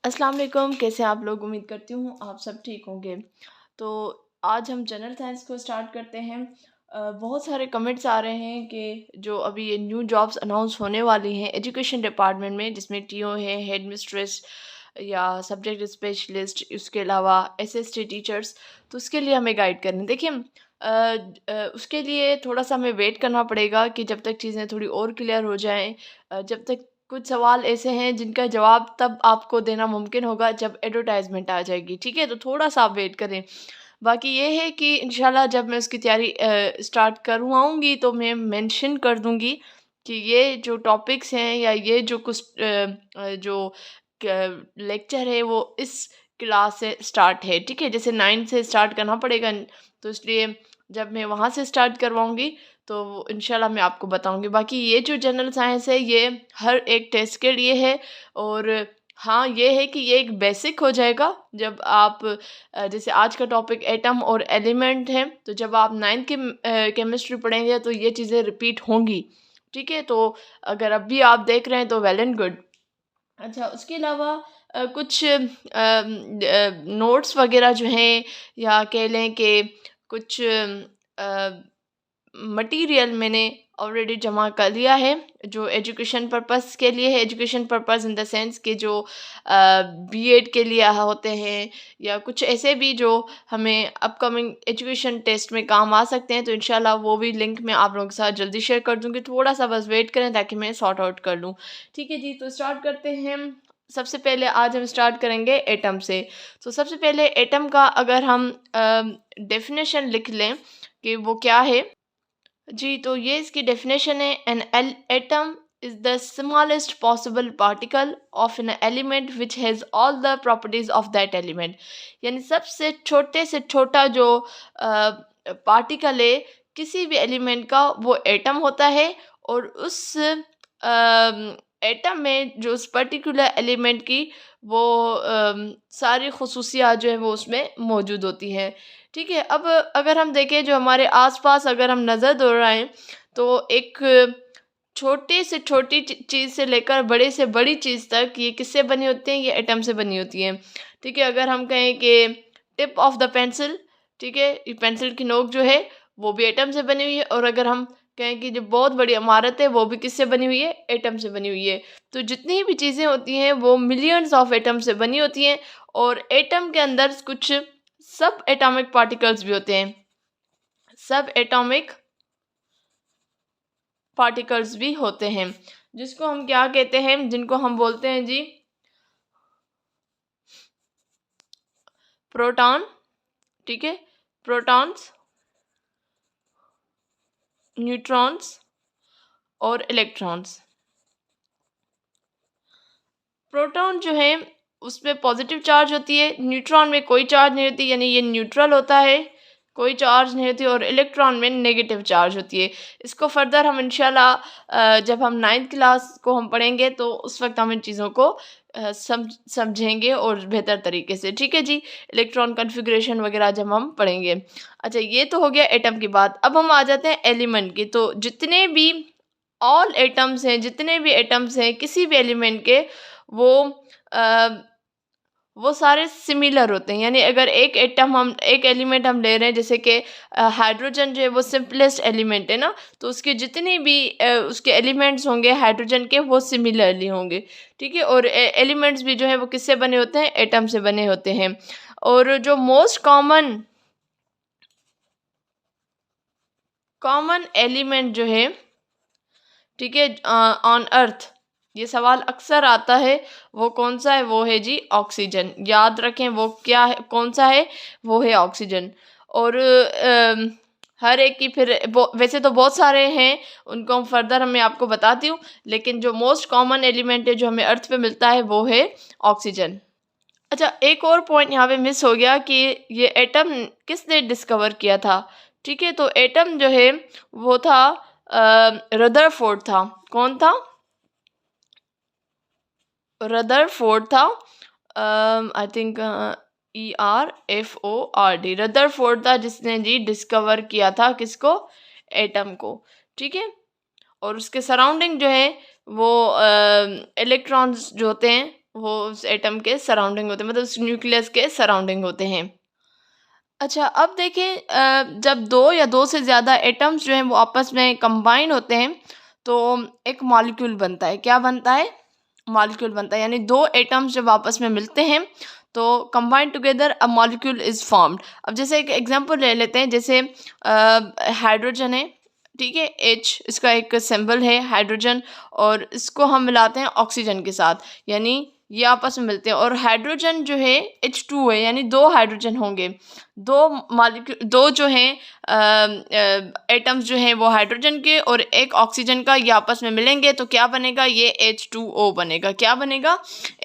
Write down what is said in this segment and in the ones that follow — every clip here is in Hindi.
अस्सलाम वालेकुम, कैसे हैं आप लोग। उम्मीद करती हूँ आप सब ठीक होंगे। तो आज हम जनरल साइंस को स्टार्ट करते हैं। बहुत सारे कमेंट्स आ रहे हैं कि जो अभी ये न्यू जॉब्स अनाउंस होने वाली हैं एजुकेशन डिपार्टमेंट में, जिसमें टीओ है, हेड मिस्ट्रेस या सब्जेक्ट स्पेशलिस्ट, उसके अलावा एसएसटी टीचर्स। तो उसके लिए हमें गाइड करनी, देखिए उसके लिए थोड़ा सा हमें वेट करना पड़ेगा कि जब तक चीज़ें थोड़ी और क्लियर हो जाएं। जब तक कुछ सवाल ऐसे हैं जिनका जवाब तब आपको देना मुमकिन होगा जब एडवर्टाइजमेंट आ जाएगी, ठीक है। तो थोड़ा सा आप वेट करें। बाकी ये है कि इंशाल्लाह जब मैं उसकी तैयारी स्टार्ट करवाऊँगी तो मैं मेंशन कर दूँगी कि ये जो टॉपिक्स हैं या ये जो कुछ जो लेक्चर है वो इस क्लास से स्टार्ट है, ठीक है। जैसे 9 से स्टार्ट करना पड़ेगा, तो इसलिए जब मैं वहाँ से स्टार्ट करवाऊँगी तो इंशाल्लाह मैं आपको बताऊँगी। बाकी ये जो जनरल साइंस है ये हर एक टेस्ट के लिए है। और हाँ, ये है कि ये एक बेसिक हो जाएगा जब आप जैसे आज का टॉपिक एटम और एलिमेंट है, तो जब आप 9th की केमिस्ट्री पढ़ेंगे तो ये चीज़ें रिपीट होंगी, ठीक है। तो अगर अब भी आप देख रहे हैं तो वेल एंड गुड। अच्छा, उसके अलावा कुछ नोट्स वगैरह जो हैं, या कह लें कि कुछ मटेरियल मैंने ऑलरेडी जमा कर लिया है जो एजुकेशन पर्पस के लिए है। Education purpose in the sense कि जो बीएड के लिए होते हैं, या कुछ ऐसे भी जो हमें अपकमिंग एजुकेशन टेस्ट में काम आ सकते हैं। तो इंशाल्लाह वो भी लिंक मैं आप लोगों के साथ जल्दी शेयर कर दूंगी। थोड़ा सा बस वेट करें ताकि मैं सॉर्ट आउट कर लूँ, ठीक है जी। तो स्टार्ट करते हैं। सबसे पहले आज हम स्टार्ट करेंगे एटम से। तो सबसे पहले एटम का अगर हम डेफिनेशन लिख लें कि वो क्या है जी, तो ये इसकी डेफिनेशन है। An atom is the smallest possible particle of an element which has all the properties of that element. यानी सबसे छोटे से छोटा जो पार्टिकल है किसी भी एलिमेंट का, वो एटम होता है। और उस एटम में जो उस पर्टिकुलर एलिमेंट की वो सारी खसूसियात जो है वो उसमें मौजूद होती हैं, ठीक है। अब अगर हम देखें जो हमारे आसपास अगर हम नज़र दौड़ाएं तो एक छोटे से छोटी चीज़ से लेकर बड़े से बड़ी चीज़ तक ये किससे बनी होती हैं, ये एटम से बनी होती हैं, ठीक है। अगर हम कहें कि टिप ऑफ द पेंसिल, ठीक है, ये पेंसिल की नोक जो है वो भी एटम से बनी हुई है। और अगर हम कहें कि जो बहुत बड़ी इमारत है वो भी किससे बनी हुई है, एटम से बनी हुई है। तो जितनी भी चीज़ें होती हैं वो मिलियंस ऑफ एटम से बनी होती हैं। और एटम के अंदर कुछ सब एटॉमिक पार्टिकल्स भी होते हैं, सब एटॉमिक पार्टिकल्स भी होते हैं, जिसको हम क्या कहते हैं, जिनको हम बोलते हैं जी प्रोटॉन, ठीक है। प्रोटॉन्स, न्यूट्रॉन्स और इलेक्ट्रॉन्स। प्रोटॉन जो है उसमें पॉजिटिव चार्ज होती है, न्यूट्रॉन में कोई चार्ज नहीं होती, यानी ये न्यूट्रल होता है, कोई चार्ज नहीं होती। और इलेक्ट्रॉन में नेगेटिव चार्ज होती है। इसको फर्दर हम इंशाल्लाह जब हम 9th क्लास को हम पढ़ेंगे तो उस वक्त हम इन चीज़ों को समझेंगे और बेहतर तरीके से, ठीक है जी। इलेक्ट्रॉन कन्फिग्रेशन वगैरह जब हम पढ़ेंगे। अच्छा, ये तो हो गया एटम की बात। अब हम आ जाते हैं एलिमेंट की। तो जितने भी ऑल एटम्स हैं, जितने भी एटम्स हैं किसी भी एलिमेंट के, वो अ, वो सारे सिमिलर होते हैं। यानी अगर एक एटम हम एक एलिमेंट हम ले रहे हैं, जैसे कि हाइड्रोजन जो है वो सिंपलेस्ट एलिमेंट है ना, तो उसके जितने भी उसके एलिमेंट्स होंगे हाइड्रोजन के वो सिमिलरली होंगे, ठीक है। और एलिमेंट्स भी जो है वो किससे बने होते हैं, एटम से बने होते हैं। और जो मोस्ट कॉमन कॉमन एलिमेंट जो है, ठीक है, ऑन अर्थ, ये सवाल अक्सर आता है, वो कौन सा है, वो है जी ऑक्सीजन। याद रखें वो क्या है, कौन सा है, वो है ऑक्सीजन। और हर एक की फिर वैसे तो बहुत सारे हैं, उनको हम फर्दर मैं आपको बताती हूँ, लेकिन जो मोस्ट कॉमन एलिमेंट है जो हमें अर्थ पे मिलता है वो है ऑक्सीजन। अच्छा, एक और पॉइंट यहाँ पे मिस हो गया कि ये एटम किसने डिस्कवर किया था, ठीक है। तो एटम जो है वो था रदरफोर्ड था। कौन था, रदरफोर्ड था। आई थिंक ERFORD, रदरफोर्ड था जिसने जी डिस्कवर किया था किसको, एटम को, ठीक है। और उसके सराउंडिंग जो है वो इलेक्ट्रॉन्स जो होते हैं वो उस एटम के सराउंडिंग होते हैं, मतलब उस न्यूक्लियस के सराउंडिंग होते हैं। अच्छा, अब देखें जब दो या दो से ज़्यादा एटम्स जो हैं वो आपस में कंबाइन होते हैं तो एक मॉलिक्यूल बनता है। क्या बनता है? मॉलिक्यूल बनता है। यानी दो एटम्स जब आपस में मिलते हैं तो combine together a molecule is formed. अब जैसे एक एग्जांपल ले लेते हैं, जैसे हाइड्रोजन है, ठीक है, H इसका एक सिंबल है हाइड्रोजन, और इसको हम मिलाते हैं ऑक्सीजन के साथ, यानी ये आपस में मिलते हैं, और हाइड्रोजन जो है H2 है, यानी दो हाइड्रोजन होंगे, दो मॉलिक्यूल, दो जो हैं एटम्स जो हैं वो हाइड्रोजन के और एक ऑक्सीजन का, ये आपस में मिलेंगे तो क्या बनेगा? ये H2O बनेगा। क्या बनेगा?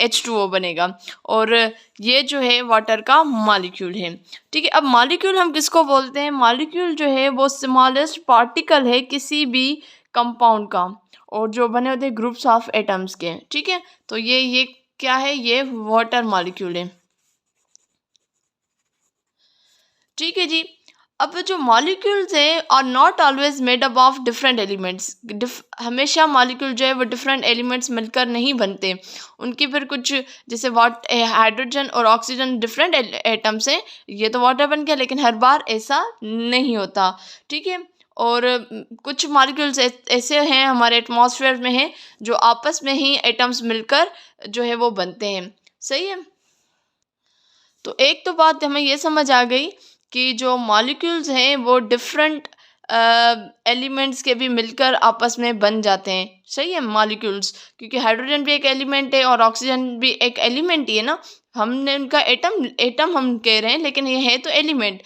H2O बनेगा। और ये जो है वाटर का मॉलिक्यूल है। ठीक है, अब मॉलिक्यूल हम किसको बोलते हैं? मॉलिक्यूल जो है वो स्मॉलेस्ट पार्टिकल है किसी भी कंपाउंड का, और जो बने होते हैं ग्रुप्स ऑफ एटम्स के। ठीक है, तो ये क्या है? ये वाटर मॉलिक्यूल है। ठीक है जी। अब जो मॉलिक्यूल्स हैं are not always made up of different elements. हमेशा मॉलिक्यूल जो है वो डिफरेंट एलिमेंट्स मिलकर नहीं बनते। उनकी फिर कुछ, जैसे हाइड्रोजन और ऑक्सीजन डिफरेंट एटम्स हैं, ये तो वाटर बन गया, लेकिन हर बार ऐसा नहीं होता। ठीक है, और कुछ मॉलिक्यूल्स ऐसे हैं हमारे एटमॉस्फेयर में हैं जो आपस में ही एटम्स मिलकर जो है वो बनते हैं। सही है। तो एक तो बात हमें ये समझ आ गई कि जो मॉलिक्यूल्स हैं वो डिफरेंट एलिमेंट्स के भी मिलकर आपस में बन जाते हैं। सही है, मॉलिक्यूल्स, क्योंकि हाइड्रोजन भी एक एलिमेंट है और ऑक्सीजन भी एक एलिमेंट ही है ना। हमने उनका एटम एटम हम कह रहे हैं, लेकिन ये है तो एलिमेंट।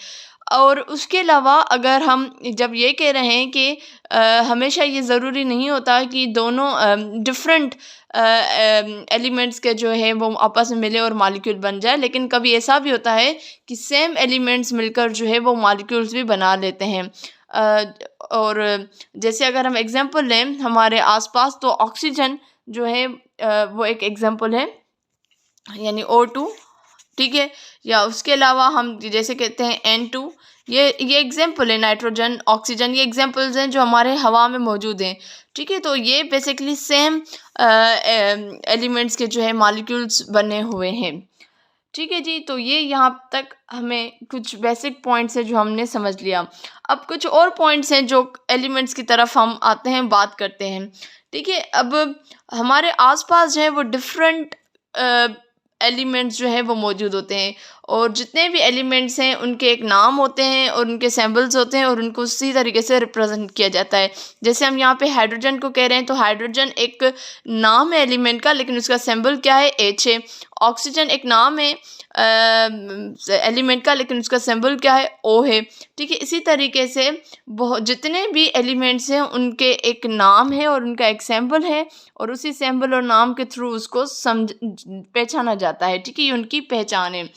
और उसके अलावा अगर हम जब ये कह रहे हैं कि हमेशा ये ज़रूरी नहीं होता कि दोनों डिफरेंट एलिमेंट्स के जो है वो आपस में मिले और मॉलिक्यूल बन जाए, लेकिन कभी ऐसा भी होता है कि सेम एलिमेंट्स मिलकर जो है वो मॉलिक्यूल्स भी बना लेते हैं। और जैसे अगर हम एग्जांपल लें हमारे आसपास, तो ऑक्सीजन जो है वो एक एग्जांपल है, यानी O2। ठीक है, या उसके अलावा हम जैसे कहते हैं N2, ये एग्जाम्पल है। नाइट्रोजन, ऑक्सीजन, ये एग्जाम्पल्स हैं जो हमारे हवा में मौजूद हैं। ठीक है, तो ये बेसिकली सेम एलिमेंट्स के जो है मॉलिक्यूल्स बने हुए हैं। ठीक है जी, तो ये यहाँ तक हमें कुछ बेसिक पॉइंट्स है जो हमने समझ लिया। अब कुछ और पॉइंट्स हैं जो एलिमेंट्स की तरफ हम आते हैं, बात करते हैं। ठीक है, अब हमारे आसपास जो है वो डिफरेंट एलिमेंट्स जो है वो मौजूद होते हैं, और जितने भी एलिमेंट्स हैं उनके एक नाम होते हैं और उनके सिंबल्स होते हैं, और उनको उसी तरीके से रिप्रेजेंट किया जाता है। जैसे हम यहाँ पे हाइड्रोजन को कह रहे हैं तो हाइड्रोजन एक नाम है एलिमेंट का, लेकिन उसका सिंबल क्या है? H है। ऑक्सीजन एक नाम है एलिमेंट का, लेकिन उसका सिंबल क्या है? O है। ठीक है, इसी तरीके से बहुत जितने भी एलिमेंट्स हैं उनके एक नाम है और उनका एक सिंबल है, और उसी सिंबल और नाम के थ्रू उसको पहचाना जाता है। ठीक है, ये उनकी पहचान है।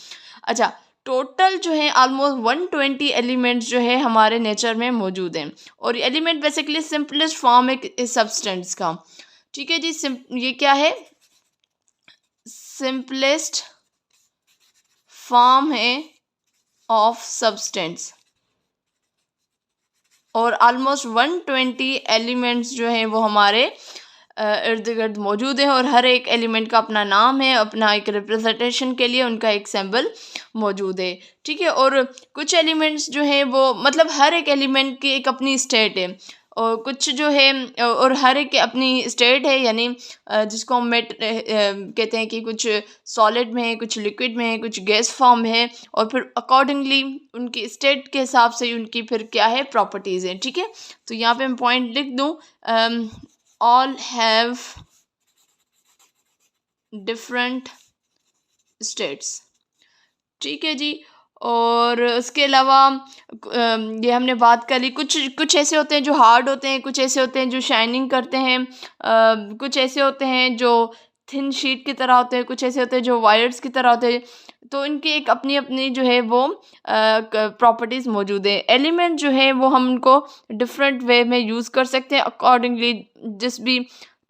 अच्छा, टोटल जो है ऑलमोस्ट 120 एलिमेंट्स जो है हमारे नेचर में मौजूद हैं, और एलिमेंट बेसिकली सिंपलेस्ट फॉर्म है इस सब्सटेंस का। ठीक है जी, ये क्या है? सिंपलेस्ट फॉर्म है ऑफ सब्सटेंस, और ऑलमोस्ट 120 एलिमेंट्स जो हैं वो हमारे इर्द गिर्द मौजूद हैं, और हर एक एलिमेंट का अपना नाम है, अपना एक रिप्रेजेंटेशन के लिए उनका एक सिंबल मौजूद है। ठीक है, और कुछ एलिमेंट्स जो हैं वो, मतलब हर एक एलिमेंट की एक अपनी स्टेट है, और कुछ जो है, और हर एक की अपनी स्टेट है, यानी जिसको हम कहते हैं कि कुछ सॉलिड में है, कुछ लिक्विड में है, कुछ गैस फॉर्म में है, और फिर अकॉर्डिंगली उनकी स्टेट के हिसाब से उनकी फिर क्या है? प्रॉपर्टीज़ हैं। ठीक है, तो यहाँ पे मैं पॉइंट लिख दूँ, all have different states। ठीक है जी, और उसके अलावा ये हमने बात कर ली, कुछ कुछ ऐसे होते हैं जो हार्ड होते हैं, कुछ ऐसे होते हैं जो शाइनिंग करते हैं, कुछ ऐसे होते हैं जो थिन शीट की तरह होते हैं, कुछ ऐसे होते हैं जो वायर्स की तरह होते हैं। तो इनकी एक अपनी अपनी जो है वो प्रॉपर्टीज़ मौजूद है। एलिमेंट जो है वो हम उनको डिफरेंट वे में यूज़ कर सकते हैं अकॉर्डिंगली, जिस भी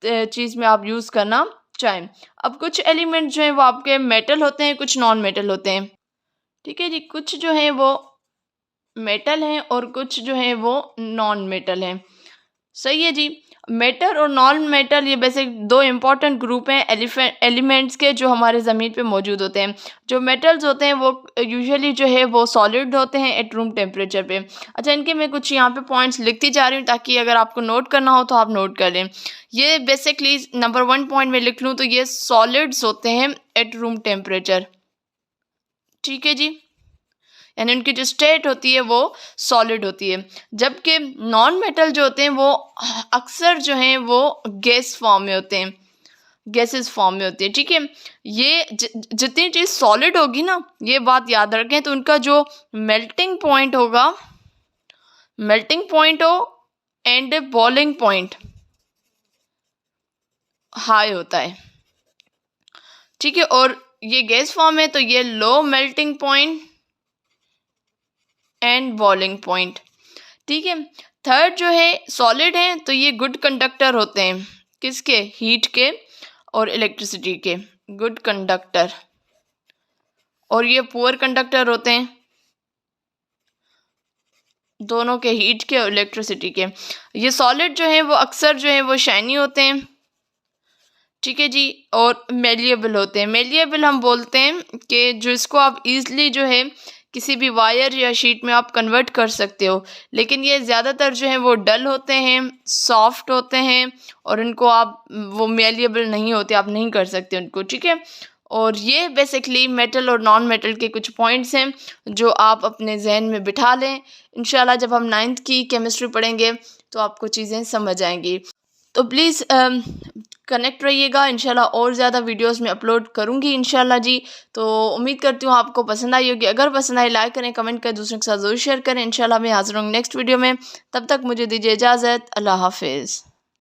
चीज़ में आप यूज़ करना चाहें। अब कुछ एलिमेंट जो हैं वो आपके मेटल होते हैं, कुछ नॉन मेटल होते हैं। ठीक है जी, कुछ जो है वो मेटल हैं और कुछ जो है वो नॉन मेटल हैं। सही है जी। मेटल और नॉन मेटल ये बेसिक दो इम्पॉर्टेंट ग्रुप हैं एलिमेंट्स के जो हमारे ज़मीन पे मौजूद होते हैं। जो मेटल्स होते हैं वो यूजुअली जो है वो सॉलिड होते हैं एट रूम टेम्परेचर पे। अच्छा, इनके मैं कुछ यहाँ पे पॉइंट्स लिखती जा रही हूँ ताकि अगर आपको नोट करना हो तो आप नोट कर लें। ये बेसिकली नंबर 1 पॉइंट में लिख लूँ तो ये सॉलिड्स होते हैं एट रूम टेम्परेचर। ठीक है जी, यानी उनकी जो स्टेट होती है वो सॉलिड होती है। जबकि नॉन मेटल जो होते हैं वो अक्सर जो हैं वो गैस फॉर्म में होते हैं, गैसेस फॉर्म में होती है। ठीक है, ये जितनी चीज़ सॉलिड होगी ना, ये बात याद रखें, तो उनका जो मेल्टिंग पॉइंट होगा, मेल्टिंग पॉइंट हो एंड बॉइलिंग पॉइंट हाई होता है। ठीक है, और ये गैस फॉर्म है तो ये low melting point and boiling point. ठीक है, थर्ड जो है सॉलिड है तो ये गुड कंडक्टर होते हैं, किसके? हीट के और इलेक्ट्रिसिटी के, गुड कंडक्टर। और ये पुअर कंडक्टर होते हैं, दोनों के, हीट के और इलेक्ट्रिसिटी के। ये सॉलिड जो है वो अक्सर जो है वो शाइनी होते हैं। ठीक है जी, और मेलिएबल होते हैं। मेलिएबल हम बोलते हैं कि जो इसको आप इजीली जो है किसी भी वायर या शीट में आप कन्वर्ट कर सकते हो, लेकिन ये ज़्यादातर जो है वो डल होते हैं, सॉफ्ट होते हैं, और इनको आप वो मेलिएबल नहीं होते, आप नहीं कर सकते उनको। ठीक है, और ये बेसिकली मेटल और नॉन मेटल के कुछ पॉइंट्स हैं जो आप अपने जहन में बिठा लें। इंशाल्लाह जब हम 9th की केमिस्ट्री पढ़ेंगे तो आपको चीज़ें समझ आएंगी। तो प्लीज़ कनेक्ट रहिएगा, इंशाल्लाह और ज़्यादा वीडियोस में अपलोड करूँगी इंशाल्लाह जी। तो उम्मीद करती हूँ आपको पसंद आई होगी। अगर पसंद आई लाइक करें, कमेंट करें, दूसरों के साथ ज़रूर शेयर करें। इंशाल्लाह मैं हाज़िर हूँ नेक्स्ट वीडियो में। तब तक मुझे दीजिए इजाज़त। अल्लाह हाफिज़।